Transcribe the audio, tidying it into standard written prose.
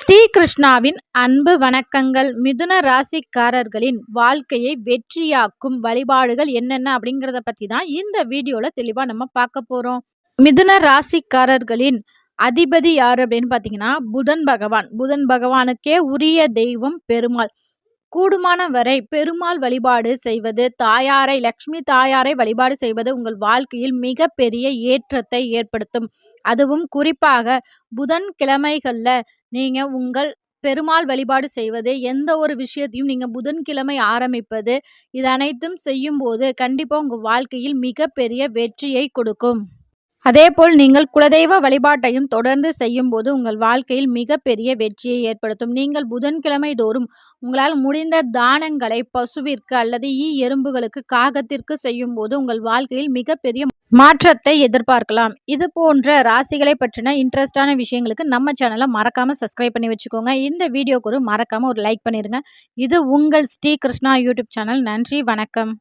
ஸ்ரீ கிருஷ்ணாவின் அன்பு வணக்கங்கள். மிதுன ராசிக்காரர்களின் வாழ்க்கையை வெற்றியாக்கும் வழிபாடுகள் என்னென்ன அப்படிங்கிறத பற்றி தான் இந்த வீடியோவில் தெளிவாக நம்ம பார்க்க போகிறோம். மிதுன ராசிக்காரர்களின் அதிபதி யார் அப்படின்னு பார்த்தீங்கன்னா புதன் பகவான். புதன் பகவானுக்கே உரிய தெய்வம் பெருமாள். கூடுமான வரை பெருமாள் வழிபாடு செய்வது, லக்ஷ்மி தாயாரை வழிபாடு செய்வது உங்கள் வாழ்க்கையில் மிகப்பெரிய ஏற்றத்தை ஏற்படுத்தும். அதுவும் குறிப்பாக புதன் கிழமைகள்ல நீங்க உங்கள் பெருமாள் வழிபாடு செய்வது, எந்த ஒரு விஷயத்தையும் நீங்க புதன்கிழமை ஆரம்பிப்பது, இது அனைத்தும் செய்யும் போது கண்டிப்பா உங்க வாழ்க்கையில் மிகப்பெரிய வெற்றியை கொடுக்கும். அதேபோல் நீங்கள் குலதெய்வ வழிபாட்டையும் தொடர்ந்து செய்யும் போது உங்கள் வாழ்க்கையில் மிகப்பெரிய வெற்றியை ஏற்படுத்தும். நீங்கள் புதன்கிழமை தோறும் உங்களால் முடிந்த தானங்களை பசுவிற்கு அல்லது எறும்புகளுக்கு, காகத்திற்கு செய்யும் போது உங்கள் வாழ்க்கையில் மிகப்பெரிய மாற்றத்தை எதிர்பார்க்கலாம். இது போன்ற ராசிகளை பற்றின இன்ட்ரெஸ்டான விஷயங்களுக்கு நம்ம சேனலை மறக்காம சப்ஸ்கிரைப் பண்ணி வச்சுக்கோங்க. இந்த வீடியோக்கு மறக்காம ஒரு லைக் பண்ணிருங்க. இது உங்கள் ஸ்ரீ கிருஷ்ணா யூடியூப் சேனல். நன்றி, வணக்கம்.